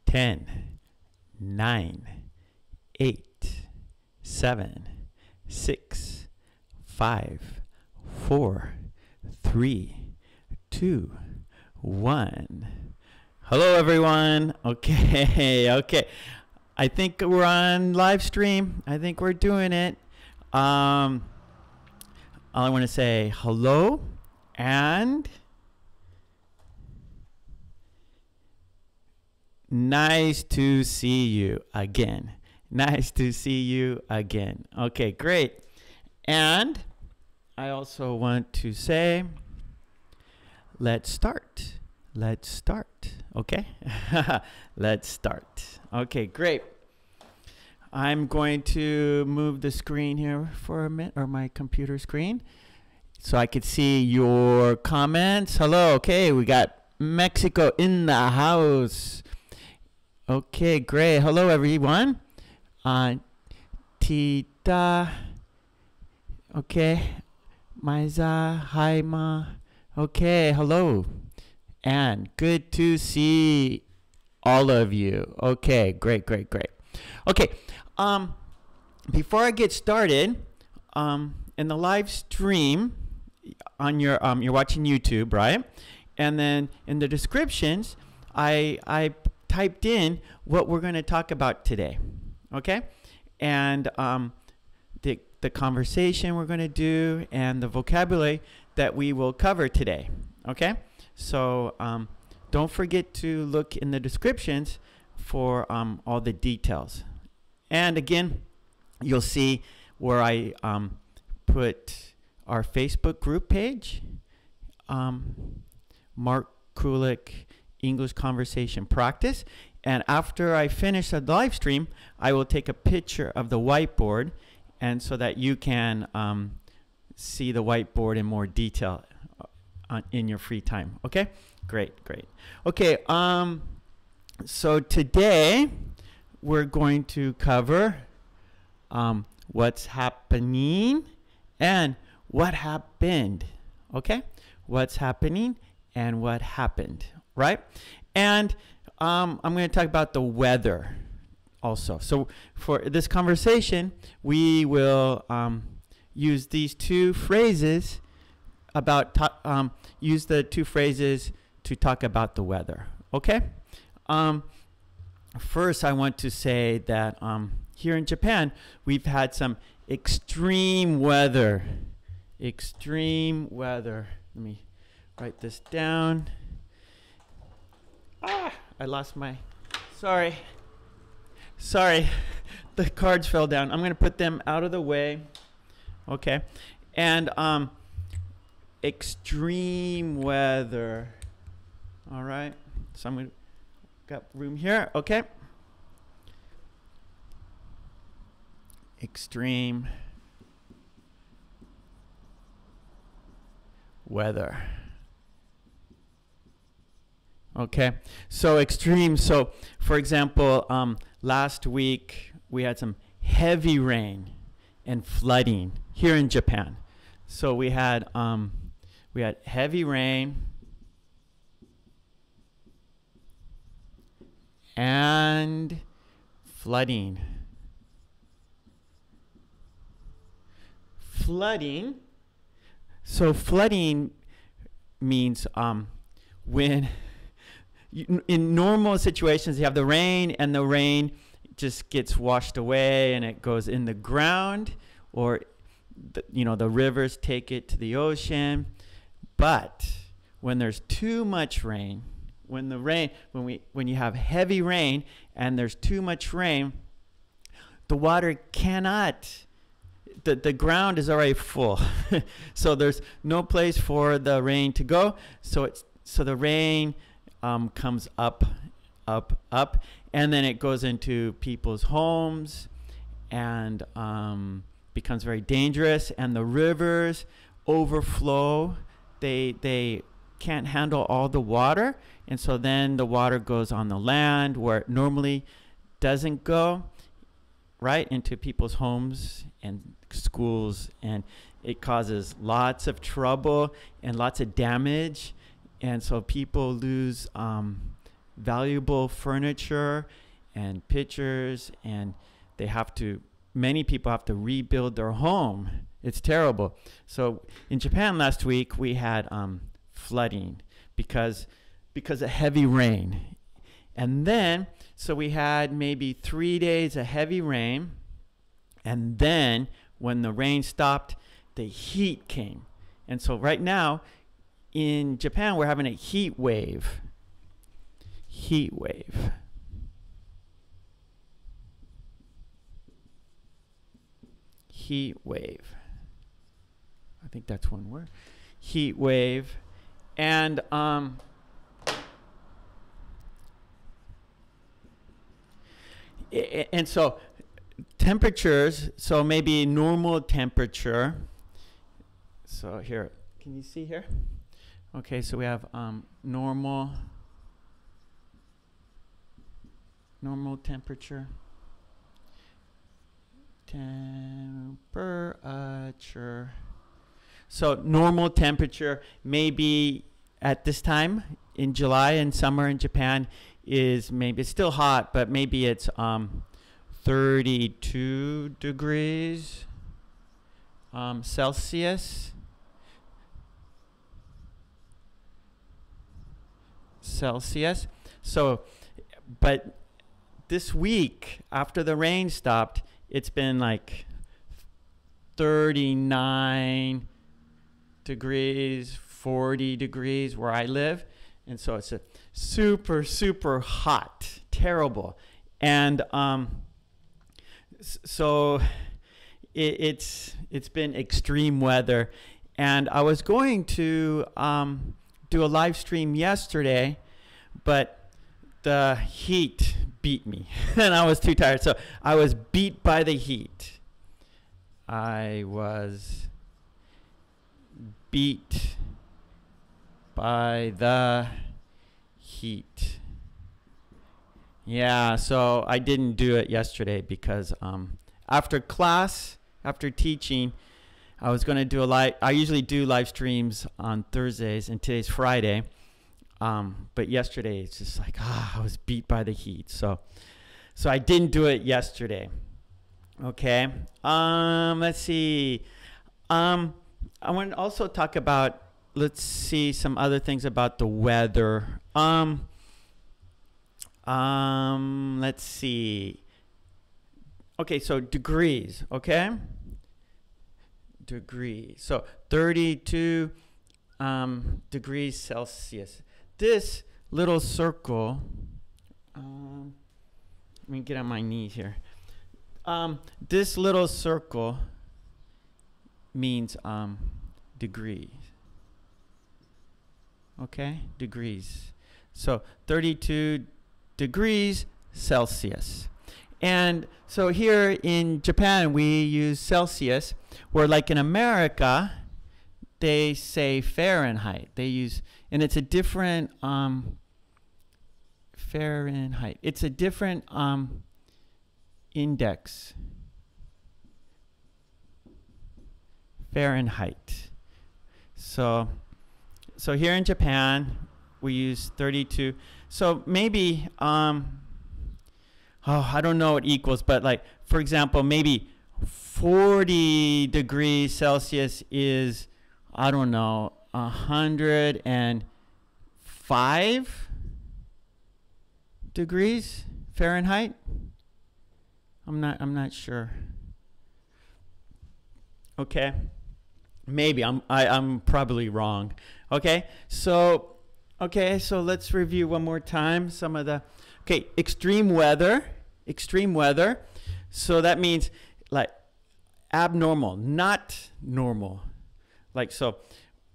10, 9, 8, 7, 6, 5, 4, 3, 2, 1. Hello, everyone. Okay. I think we're on live stream. I think we're doing it. All I want to say hello and nice to see you again. Nice to see you again. Okay, great. And I also want to say, let's start. Let's start. Okay? Let's start. Okay, great. I'm going to move the screen here for a minute, or my computer screen, so I could see your comments. Hello. Okay, we got Mexico in the house. Okay, great. Hello, everyone. Tita. Okay. Maiza. Hi, Ma. Okay, hello. And good to see all of you. Okay, great. Okay, before I get started, in the live stream on your you're watching YouTube, right? And then in the descriptions, I typed in what we're going to talk about today. Okay, and the conversation we're going to do and the vocabulary that we will cover today. Okay, so don't forget to look in the descriptions for all the details. And again, you'll see where I put our Facebook group page, Mark Kulek English Conversation Practice. And after I finish the live stream, I will take a picture of the whiteboard, and so that you can see the whiteboard in more detail in your free time. Okay, great. Okay, so today we're going to cover what's happening and what happened. Okay, what's happening and what happened, right? And I'm going to talk about the weather also. So for this conversation, we will use these two phrases use the two phrases to talk about the weather. Okay. First, I want to say that here in Japan, we've had some extreme weather. Extreme weather. Let me write this down. I lost my. Sorry. The cards fell down. I'm going to put them out of the way. Okay. And extreme weather. All right. So I'm going to got room here. Okay. Extreme weather. Okay. So extreme. So for example, last week we had some heavy rain and flooding here in Japan. So we had heavy rain and flooding. So flooding means when in normal situations you have the rain, and the rain just gets washed away and it goes in the ground, or the rivers take it to the ocean. But when there's too much rain, when you have heavy rain and there's too much rain, the water cannot, the ground is already full. So there's no place for the rain to go. So the rain comes up, and then it goes into people's homes and becomes very dangerous, and the rivers overflow. They can't handle all the water, and so then the water goes on the land where it normally doesn't go, right into people's homes and schools, and it causes lots of trouble and lots of damage, and so people lose valuable furniture and pictures, and many people have to rebuild their home. It's terrible. So in Japan last week, we had flooding because of heavy rain. And then, so we had maybe 3 days of heavy rain. And then when the rain stopped, the heat came. And so right now in Japan, we're having a heat wave. Heat wave. Heat wave. I think that's one word. Heat wave. And so temperatures, so maybe normal temperature. So here, can you see here? Okay, so we have normal temperature. Temperature. So normal temperature maybe at this time in July and summer in Japan is maybe it's still hot, but maybe it's 32 degrees Celsius. So, but this week after the rain stopped, it's been like 39 degrees, 40 degrees where I live. And so it's a super, super hot, terrible. And so it's been extreme weather. And I was going to do a live stream yesterday, but the heat beat me and I was too tired. So I was beat by the heat. I was beat by the heat. Yeah, so I didn't do it yesterday because after class, after teaching, I was going to do I usually do live streams on Thursdays, and today's Friday. But yesterday it's just like, I was beat by the heat. So I didn't do it yesterday. Okay. Let's see. I want to also talk about, let's see, some other things about the weather. Let's see. Okay, so degrees, okay? Degrees. So 32 degrees Celsius. This little circle, let me get on my knees here. This little circle means degrees. Okay, degrees. So 32 degrees Celsius. And so here in Japan, we use Celsius, where like in America, they say Fahrenheit. They use, and it's a different Fahrenheit. It's a different index. Fahrenheit. So here in Japan, we use 32. So maybe, I don't know what equals, but like, for example, maybe 40 degrees Celsius is, I don't know, 105 degrees Fahrenheit. I'm not sure. Okay. Maybe I'm probably wrong. Okay. So let's review one more time some of the extreme weather. So that means like abnormal, not normal. Like so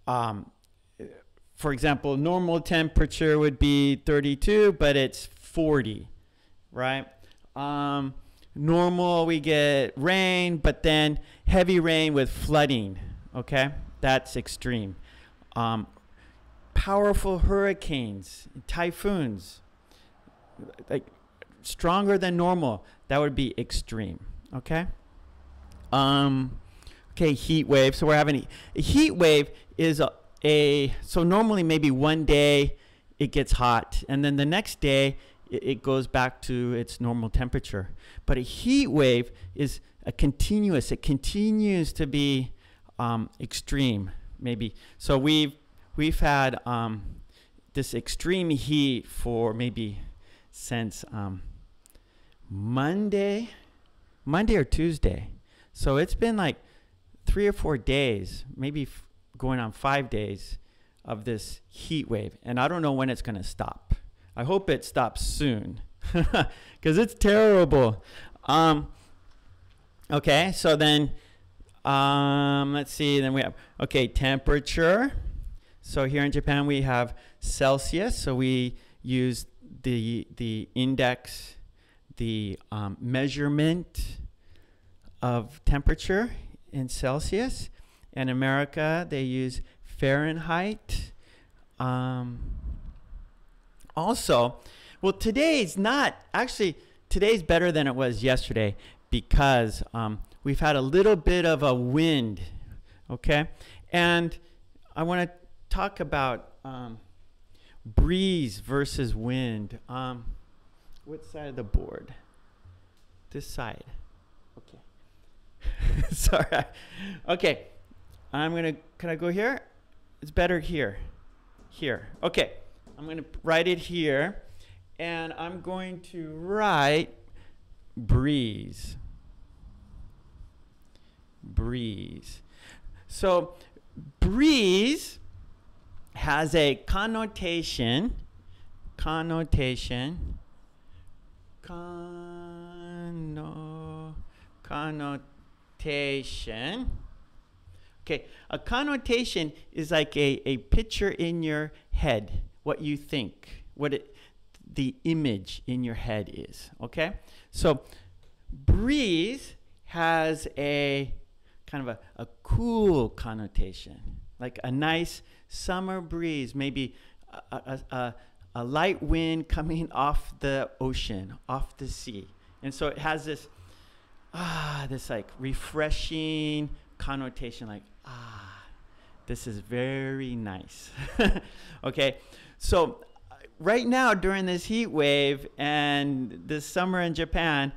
for example, normal temperature would be 32, but it's 40, right? Normal, we get rain, but then heavy rain with flooding. Okay, that's extreme. Powerful hurricanes, typhoons, like stronger than normal. That would be extreme. Okay. Heat wave. So we're having a heat wave is so normally maybe one day it gets hot, and then the next day it goes back to its normal temperature. But a heat wave is a continuous. It continues to be extreme, maybe. So we've had this extreme heat for maybe since Monday or Tuesday. So it's been like 3 or 4 days, maybe going on 5 days of this heat wave. And I don't know when it's going to stop. I hope it stops soon because it's terrible. Okay, so then let's see. Then we have, okay, temperature. So here in Japan we have Celsius. So we use the index, the measurement of temperature in Celsius. In America, they use Fahrenheit. Also, well, today's better than it was yesterday because we've had a little bit of a wind, okay? And I want to talk about breeze versus wind. What side of the board? This side. Okay. Sorry. Okay. Can I go here? It's better here. Here. Okay. I'm going to write it here. And I'm going to write breeze. Breeze. So breeze has a connotation. Connotation. Okay, a connotation is like a picture in your head, what you think, the image in your head is, okay? So breeze has a kind of a cool connotation, like a nice summer breeze, maybe a light wind coming off the ocean, off the sea. And so it has this like refreshing connotation, like, this is very nice. Okay, so right now during this heat wave and this summer in Japan,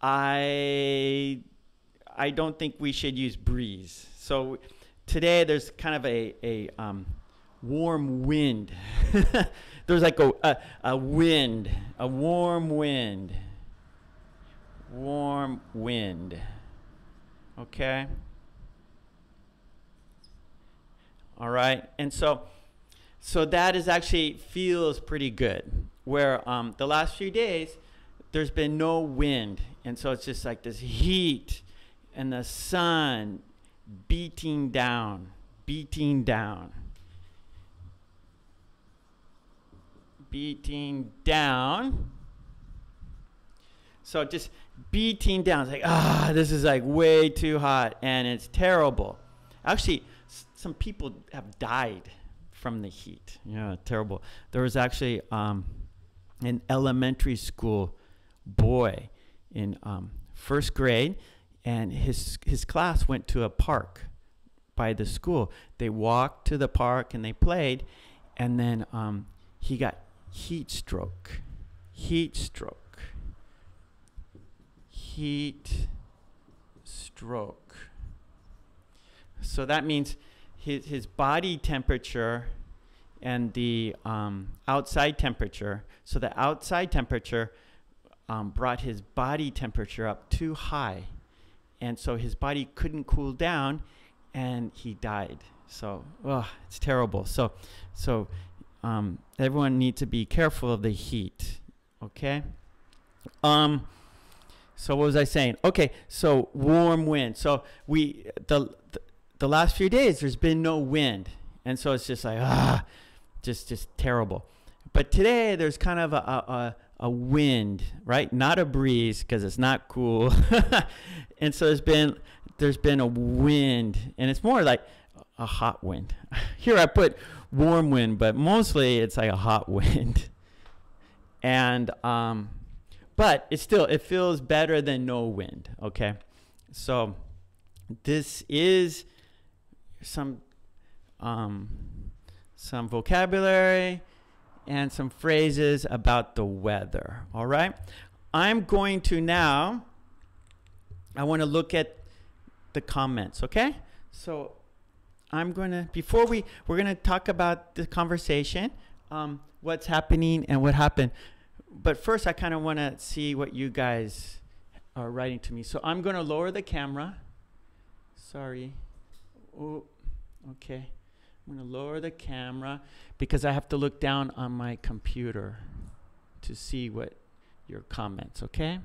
I don't think we should use breeze. So today there's kind of a warm wind. There's like a wind, a warm wind. Warm wind. Okay. All right. And so that is actually feels pretty good. Where the last few days there's been no wind, and so it's just like this heat and the sun beating down. Beating down. So just beating down. It's like, this is like way too hot and it's terrible. Actually, some people have died from the heat. Yeah, terrible. There was actually an elementary school boy in first grade, and his class went to a park by the school. They walked to the park and they played, and then he got heat stroke. So that means his body temperature and the outside temperature. So the outside temperature brought his body temperature up too high, and so his body couldn't cool down, and he died. So it's terrible. So everyone needs to be careful of the heat. Okay. So what was I saying? Okay, so warm wind. So the last few days there's been no wind, and so it's just like just terrible. But today there's kind of a wind, right? Not a breeze because it's not cool, and so there's been a wind, and it's more like a hot wind. Here I put warm wind, but mostly it's like a hot wind, and but it feels better than no wind, okay? So this is some vocabulary and some phrases about the weather. All right? I'm going to now, I want to look at the comments, okay? So I'm going to, we're going to talk about the conversation, what's happening and what happened. But first, I kind of want to see what you guys are writing to me. So I'm going to lower the camera. Sorry. Oh, okay. I'm going to lower the camera because I have to look down on my computer to see what your comments, okay?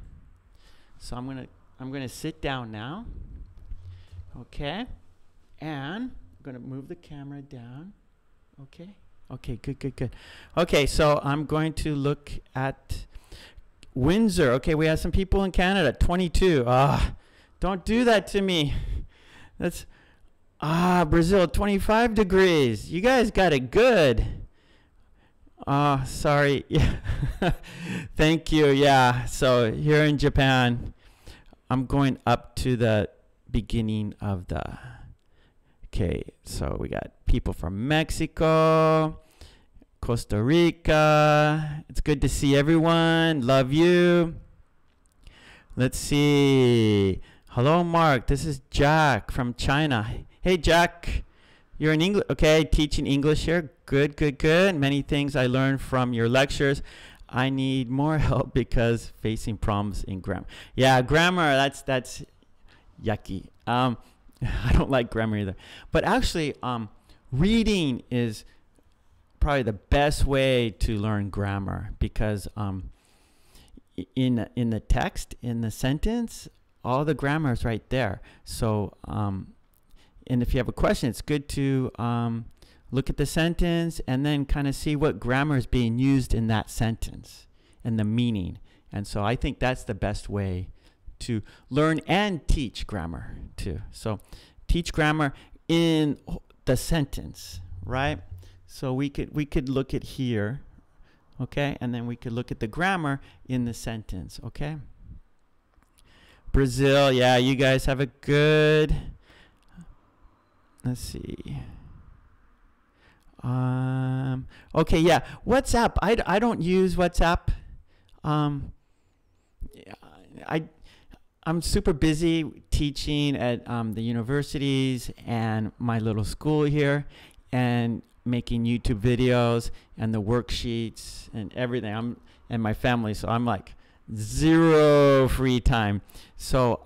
So I'm going to sit down now. Okay? And I'm going to move the camera down. Okay? Okay, good. Okay, so I'm going to look at Windsor. Okay, we have some people in Canada. 22. Don't do that to me. That's Brazil, 25 degrees. You guys got it good. Sorry. Yeah. Thank you. Yeah. So here in Japan, I'm going up to the beginning of the. Okay, so we got people from Mexico, Costa Rica. It's good to see everyone. Love you. Let's see. Hello, Mark. This is Jack from China. Hey, Jack. You're in English. Okay, teaching English here. Good. Many things I learned from your lectures. I need more help because facing problems in grammar. Yeah, grammar, that's yucky. I don't like grammar either. But actually, reading is probably the best way to learn grammar because in the text, in the sentence, all the grammar is right there. So, and if you have a question, it's good to look at the sentence and then kind of see what grammar is being used in that sentence and the meaning. And so I think that's the best way to learn and teach grammar too. So teach grammar in the sentence, right? So we could look at here, okay? And then we could look at the grammar in the sentence, okay? Brazil, yeah, you guys have a good, let's see. Okay, yeah, WhatsApp, I don't use WhatsApp. I'm super busy teaching at the universities and my little school here and making YouTube videos and the worksheets and everything. And my family, so I'm like zero free time. So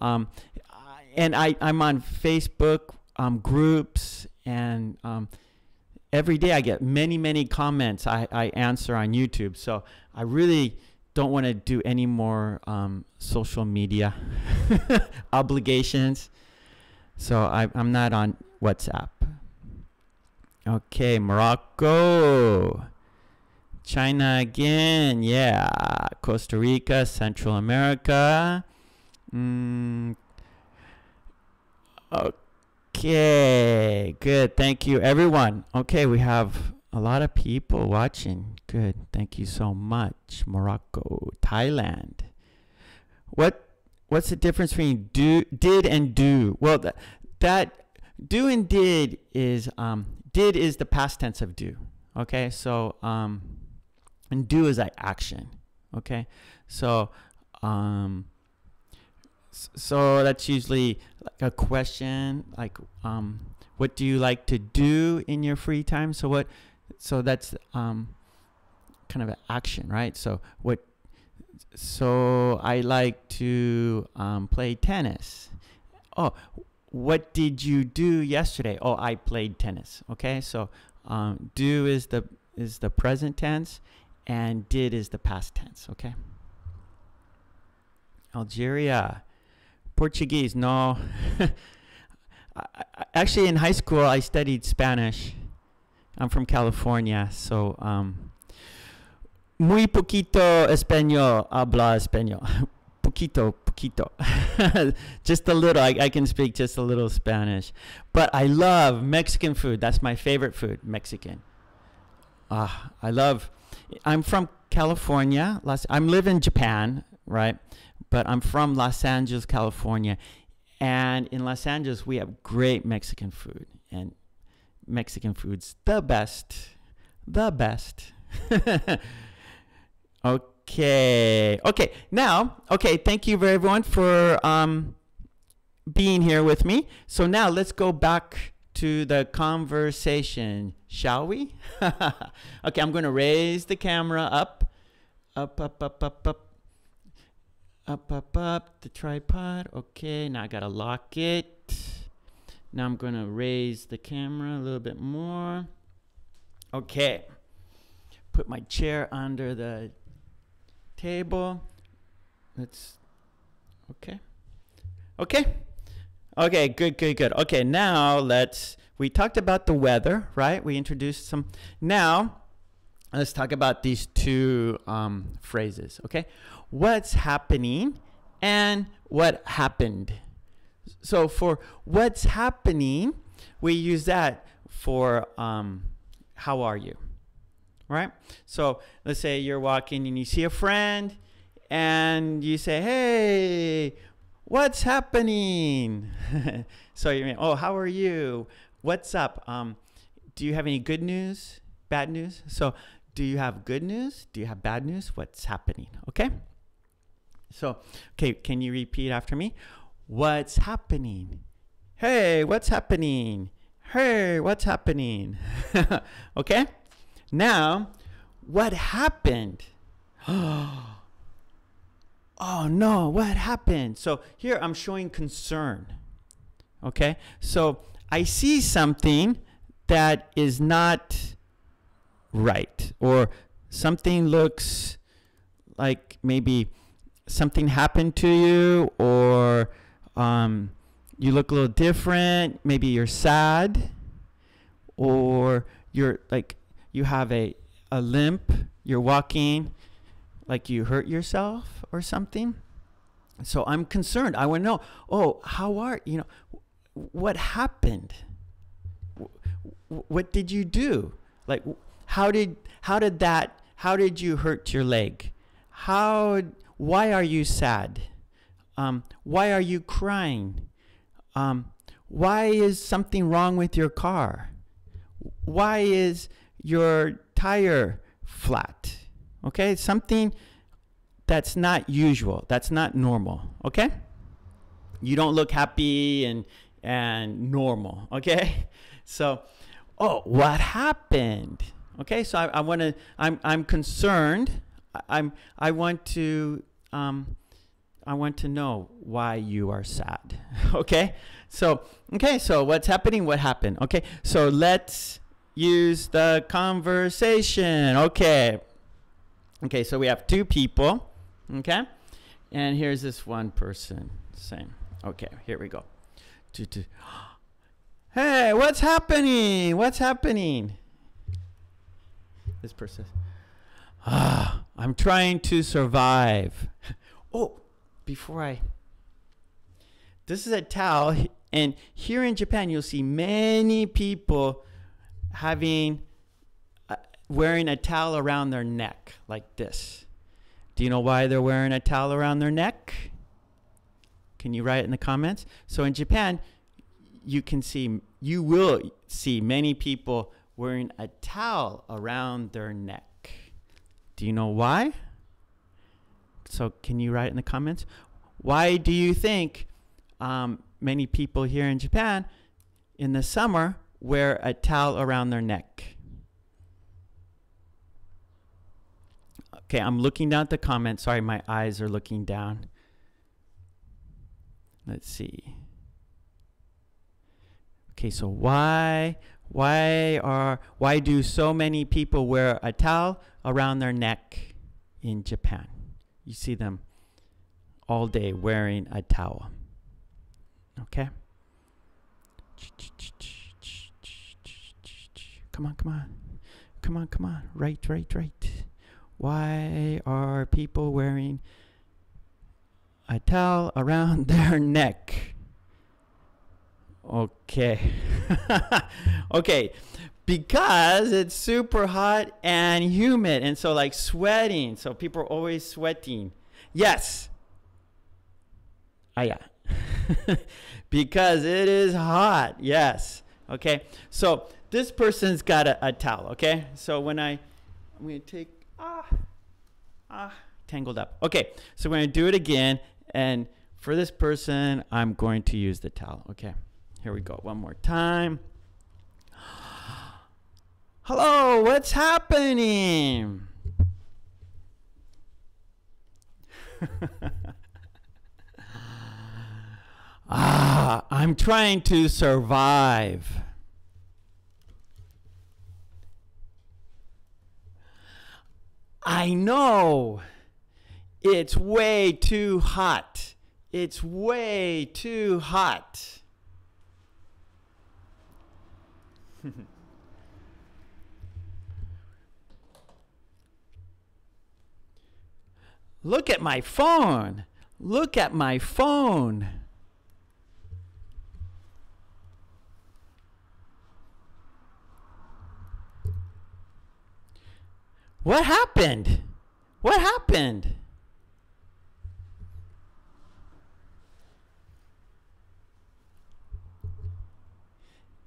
and I'm on Facebook groups and every day I get many comments I answer on YouTube. So I really don't want to do any more social media obligations. So I'm not on WhatsApp. Okay, Morocco. China again. Yeah. Costa Rica, Central America. Okay, good. Thank you, everyone. Okay, we have a lot of people watching. Good. Thank you so much. Morocco, Thailand. What's the difference between did and do? Well, that do and did is the past tense of do. Okay, so and do is like action. Okay, so so that's usually like a question, like what do you like to do in your free time? So that's kind of an action, right? So I like to play tennis. Oh, what did you do yesterday? Oh, I played tennis. Okay, so do is the present tense, and did is the past tense. Okay. Algeria, Portuguese. No, actually in high school I studied Spanish. I'm from California, so muy poquito español, habla español. Poquito. Just a little. I can speak just a little Spanish. But I love Mexican food. That's my favorite food, Mexican. I'm from California. I live in Japan, right? But I'm from Los Angeles, California. And in Los Angeles, we have great Mexican food. And Mexican food's the best. The best. Okay. Okay. Now, okay, thank you everyone for being here with me. So now let's go back to the conversation, shall we? Okay, I'm going to raise the camera up. Up, up, up, up, up. Up, up, up, the tripod. Okay, now I got to lock it. Now I'm going to raise the camera a little bit more. Okay. Put my chair under the table. Let's, okay. Okay. Okay, good, good, good. Okay, now we talked about the weather, right? We introduced some. Now, let's talk about these two phrases, okay? What's happening and what happened. So for what's happening, we use that for how are you, right? So let's say you're walking and you see a friend and you say, hey, what's happening? So you mean, oh, how are you? What's up? Do you have any good news, bad news? So do you have good news? Do you have bad news? What's happening? Okay. So, okay, can you repeat after me? What's happening? Hey, what's happening? Hey, what's happening? Okay. Now, what happened? Oh no, what happened? So here I'm showing concern. Okay, so I see something that is not right, or something looks like maybe something happened to you, or you look a little different. Maybe you're sad, or you're like you have a limp. You're walking like you hurt yourself or something. So I'm concerned. I want to know, oh, how are you know, what happened? What did you do? Like, how did you hurt your leg? Why are you sad? Why are you crying? Why is something wrong with your car? Why is your tire flat? Okay, something that's not usual, that's not normal, okay? You don't look happy and normal, okay? So, oh, what happened? Okay, so I'm concerned. I want to know why you are sad. Okay, so what's happening? What happened? Okay, so let's use the conversation. Okay, so we have two people. Okay, and here's this one person saying, okay, here we go. Hey, what's happening? What's happening? This person says, I'm trying to survive. Oh, this is a towel, and here in Japan, you'll see many people wearing a towel around their neck like this. Do you know why they're wearing a towel around their neck? Can you write it in the comments? So in Japan, you will see many people wearing a towel around their neck. Do you know why? So can you write it in the comments? Why do you think many people here in Japan in the summer wear a towel around their neck? Okay, I'm looking down at the comments. Sorry, my eyes are looking down. Let's see. Okay, so why do so many people wear a towel around their neck in Japan? You see them all day wearing a towel. Okay? Come on. Right. Why are people wearing a towel around their neck? Okay. Okay. Because it's super hot and humid, and so like sweating. So people are always sweating. Yes. Yeah. Because it is hot. Yes. Okay. So this person's got a towel. Okay. So when I I'm going to take, tangled up. Okay, so we're going to do it again. And for this person, I'm going to use the towel. Okay, here we go. One more time. Hello, what's happening? I'm trying to survive. I know. It's way too hot. It's way too hot. Look at my phone. Look at my phone. What happened? What happened?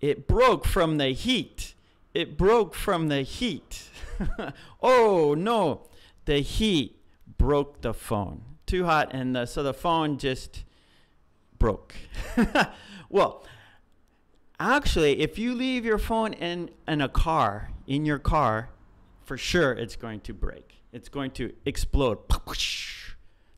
It broke from the heat. It broke from the heat. Oh no, the heat broke the phone. Too hot, and so the phone just broke. Well, actually, if you leave your phone in a car, in your car, for sure it's going to break. It's going to explode.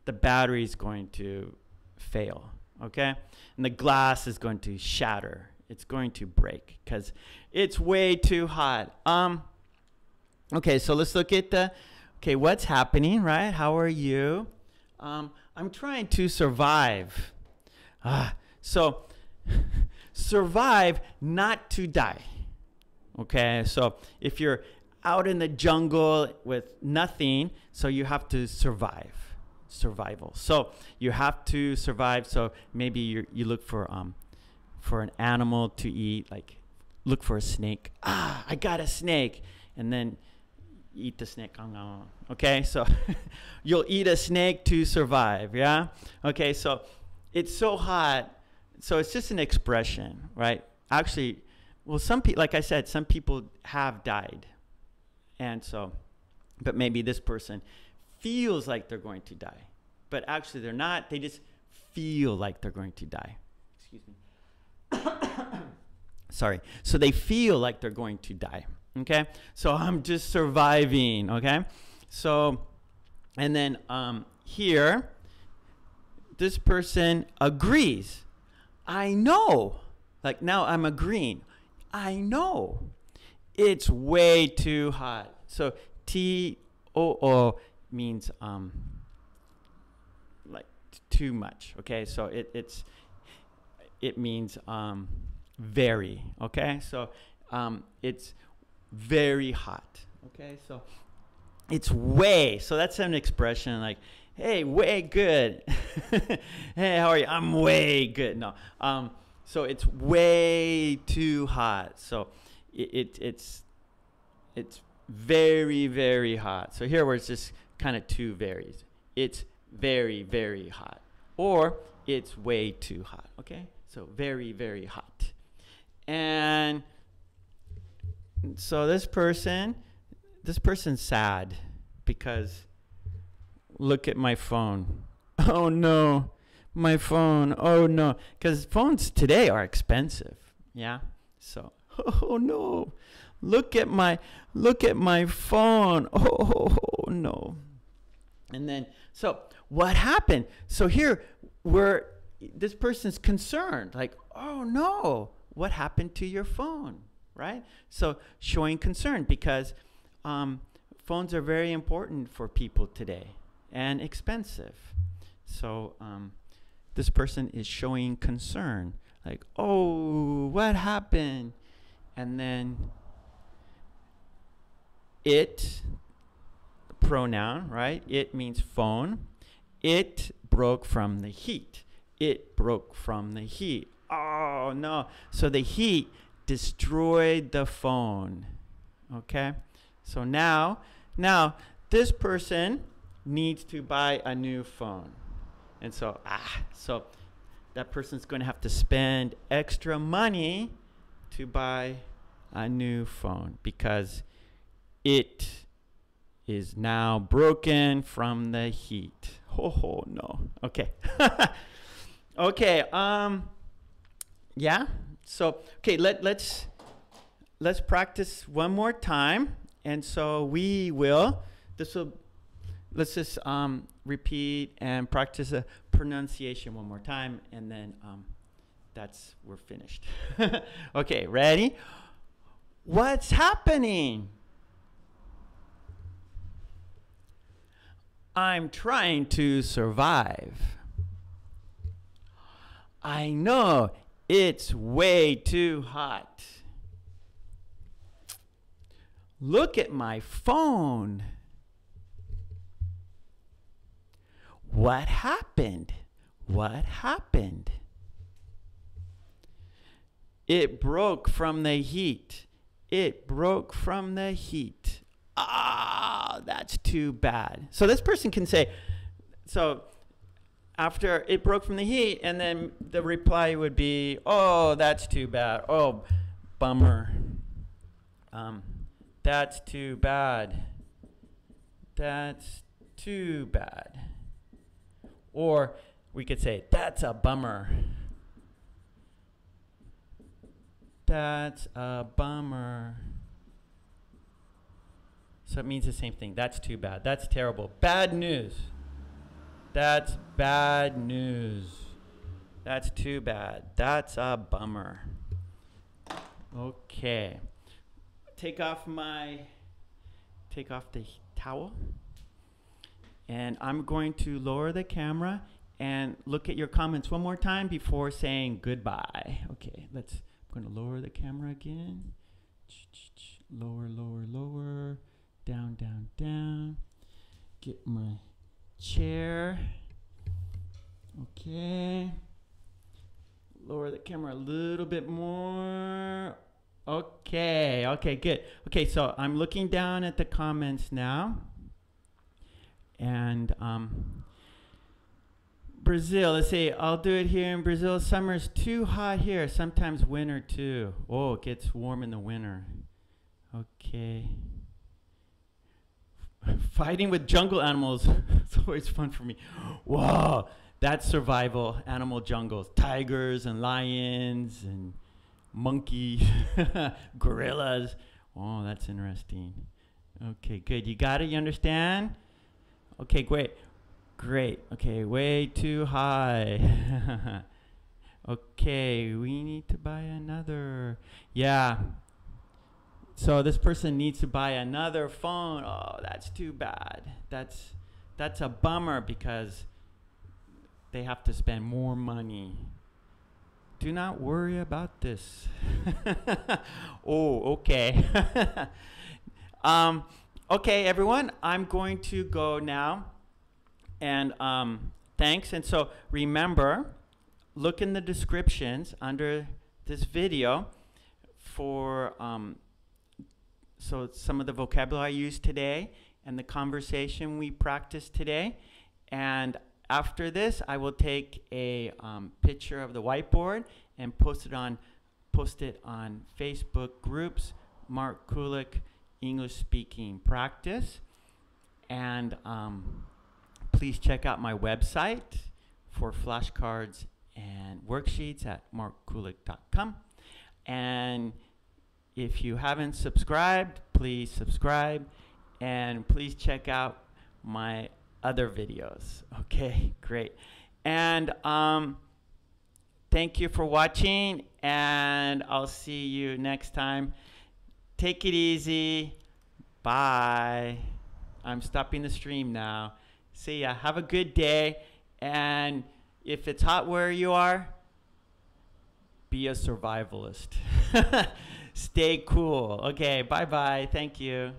The battery is going to fail, okay? And the glass is going to shatter. It's going to break because it's way too hot. Okay, so let's look at okay, what's happening, right? How are you? I'm trying to survive. So survive, not to die. Okay, so if you're out in the jungle with nothing, so you have to survive. Survival. So you have to survive. So maybe you look for an animal to eat, like look for a snake. I got a snake, and then eat the snake. Okay, so you'll eat a snake to survive. Yeah. Okay, so it's so hot. So it's just an expression, right? Actually, well, some people, like I said, some people have died. And so, but maybe this person feels like they're going to die, but actually they're not. They just feel like they're going to die. Excuse me. Sorry. So they feel like they're going to die. Okay. So I'm just surviving. Okay. So, and then here, this person agrees. I know. Like now I'm agreeing. I know. It's way too hot. So T-O-O means like too much. Okay, so it means very. Okay, so it's very hot. Okay, so it's way. So that's an expression like, hey, way good. Hey, how are you? I'm way good. No, so it's way too hot. So it's very, very hot. So here where it's just kind of two varies. It's very, very hot, or it's way too hot. Okay, so very, very hot. And so this person's sad because look at my phone. Oh no, my phone. Oh no, because phones today are expensive. Yeah, so. Oh no, look at my phone. Oh no. And then, so what happened? So here this person's concerned, like, oh no, what happened to your phone, right? So showing concern because phones are very important for people today and expensive. So this person is showing concern, like, oh, what happened? And then it, pronoun, right? It means phone. It broke from the heat. It broke from the heat. Oh, no. So the heat destroyed the phone. Okay? So now this person needs to buy a new phone. And so, so that person's going to have to spend extra money to buy a new phone because it is now broken from the heat. Oh, no. Okay. Okay. Yeah. So, okay, let's practice one more time. And so let's just repeat and practice a pronunciation one more time, and then we're finished. Okay, ready? What's happening? I'm trying to survive. I know, it's way too hot. Look at my phone. What happened? What happened? It broke from the heat. It broke from the heat. Ah, that's too bad. So this person can say, so after it broke from the heat, and then the reply would be, oh, that's too bad. Oh, bummer. That's too bad. That's too bad. Or we could say, that's a bummer. That's a bummer. So it means the same thing. That's too bad. That's terrible. Bad news. That's bad news. That's too bad. That's a bummer. Okay. Take off the towel. And I'm going to lower the camera and look at your comments one more time before saying goodbye. Okay, I'm going to lower the camera again. Lower, lower, lower. Down, down, down. Get my chair. Okay. Lower the camera a little bit more. Okay, okay, good. Okay, so I'm looking down at the comments now. And Brazil, let's see, I'll do it here in Brazil. Summer's too hot here, sometimes winter too. Oh, it gets warm in the winter. Okay. Fighting with jungle animals, it's always fun for me. Whoa, that's survival, animal jungles. Tigers and lions and monkeys, gorillas. Oh, that's interesting. Okay, good. You got it? You understand? Okay, great. Great. Okay, way too high. Okay, we need to buy another. Yeah. So this person needs to buy another phone. Oh, that's too bad. That's a bummer because they have to spend more money. Do not worry about this. Oh, okay. Okay, everyone, I'm going to go now. And thanks. And so remember, look in the descriptions under this video for so some of the vocabulary I used today and the conversation we practiced today. And after this, I will take a picture of the whiteboard and post it on Facebook groups, Mark Kulek English Speaking Practice. And please check out my website for flashcards and worksheets at markkulek.com. And if you haven't subscribed, please subscribe. And please check out my other videos. Okay, great. And thank you for watching, and I'll see you next time. Take it easy. Bye. I'm stopping the stream now. See ya. Have a good day. And if it's hot where you are, be a survivalist. Stay cool. Okay, bye-bye. Thank you.